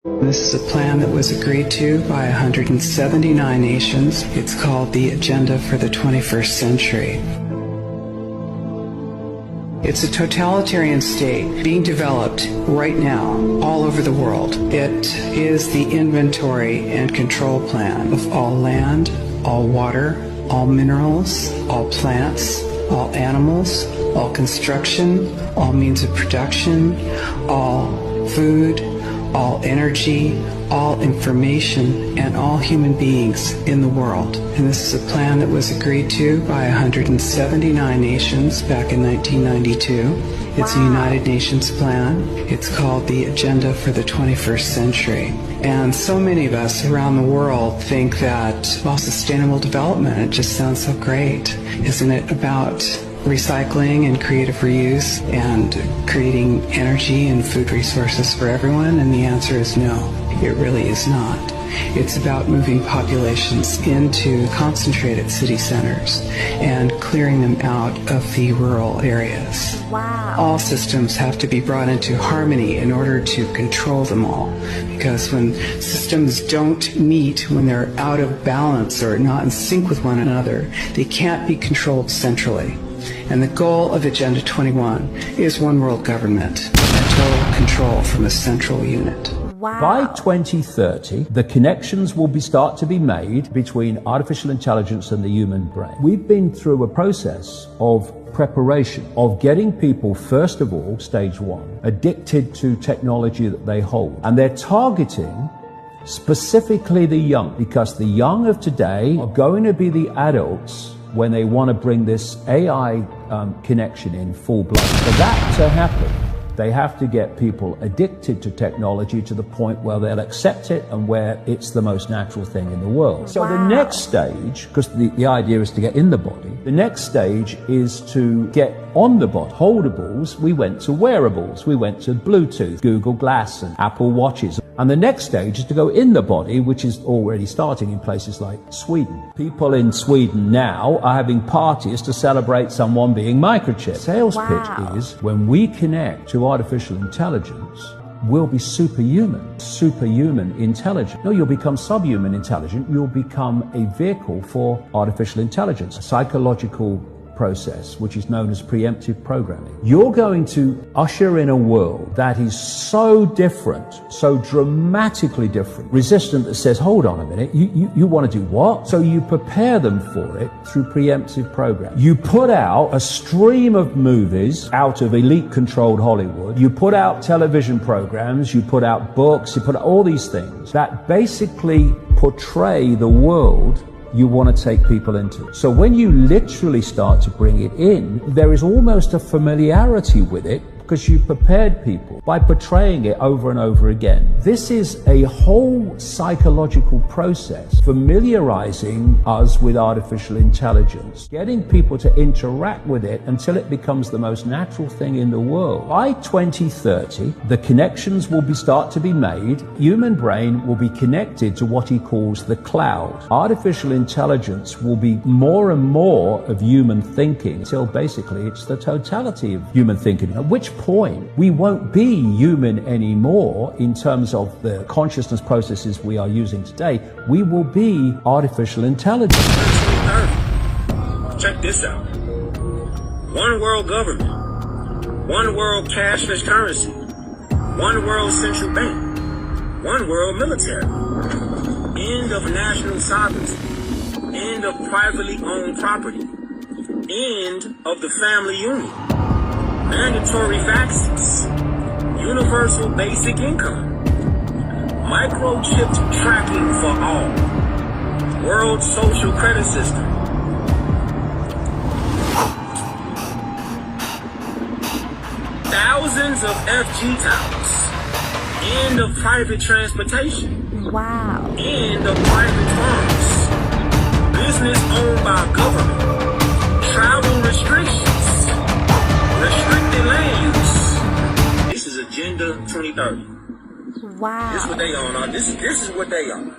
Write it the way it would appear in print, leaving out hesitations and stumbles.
This is a plan that was agreed to by 179 nations. It's called the Agenda for the 21st Century. It's a totalitarian state being developed right now all over the world. It is the inventory and control plan of all land, all water, all minerals, all plants, all animals, all construction, all means of production, all food, all energy, all information, and all human beings in the world. And this is a plan that was agreed to by 179 nations back in 1992. It's a United Nations plan. It's called the Agenda for the 21st Century. And so many of us around the world think that, well, sustainable development, it just sounds so great. Isn't it about recycling and creative reuse and creating energy and food resources for everyone? And the answer is no, it really is not. It's about moving populations into concentrated city centers and clearing them out of the rural areas. Wow. All systems have to be brought into harmony in order to control them all. Because when systems don't meet, when they're out of balance or not in sync with one another, they can't be controlled centrally. And the goal of Agenda 21 is one world government and total control from a central unit. Wow. By 2030, the connections will start to be made between artificial intelligence and the human brain. We've been through a process of preparation, of getting people, first of all, stage one, addicted to technology that they hold. And they're targeting specifically the young, because the young of today are going to be the adults when they want to bring this AI connection in full blown. For that to happen, they have to get people addicted to technology to the point where they'll accept it and where it's the most natural thing in the world. So the next stage, because the idea is to get in the body, the next stage is to get on the body. Holdables, we went to wearables, we went to Bluetooth, Google Glass and Apple Watches. And the next stage is to go in the body, which is already starting in places like Sweden. People in Sweden now are having parties to celebrate someone being microchipped. Sales pitch is, when we connect to artificial intelligence, we'll be superhuman intelligent. No, you'll become subhuman intelligent. You'll become a vehicle for artificial intelligence, a psychological process, which is known as preemptive programming. You're going to usher in a world that is so different, so dramatically different, resistant, that says, hold on a minute, you want to do what? So you prepare them for it through preemptive programming. You put out a stream of movies out of elite-controlled Hollywood. You put out television programs, you put out books, you put out all these things that basically portray the world you want to take people into. So when you literally start to bring it in, there is almost a familiarity with it because you prepared people by portraying it over and over again. This is a whole psychological process, familiarizing us with artificial intelligence, getting people to interact with it until it becomes the most natural thing in the world. By 2030, the connections will start to be made. Human brain will be connected to what he calls the cloud. Artificial intelligence will be more and more of human thinking until basically it's the totality of human thinking, at which point we won't be human anymore in terms of the consciousness processes we are using today. We will be artificial intelligence. Check this out. One world government, one world cashless currency, one world central bank, one world military, end of national sovereignty, end of privately owned property, end of the family union, mandatory vaccines, universal basic income, microchipped tracking for all, world social credit system, thousands of FG towers, end of private transportation, Wow. end of private farms, business owned by government, travel restrictions, restricted lands. This is Agenda 2030. Wow. This is what they on. This is what they on.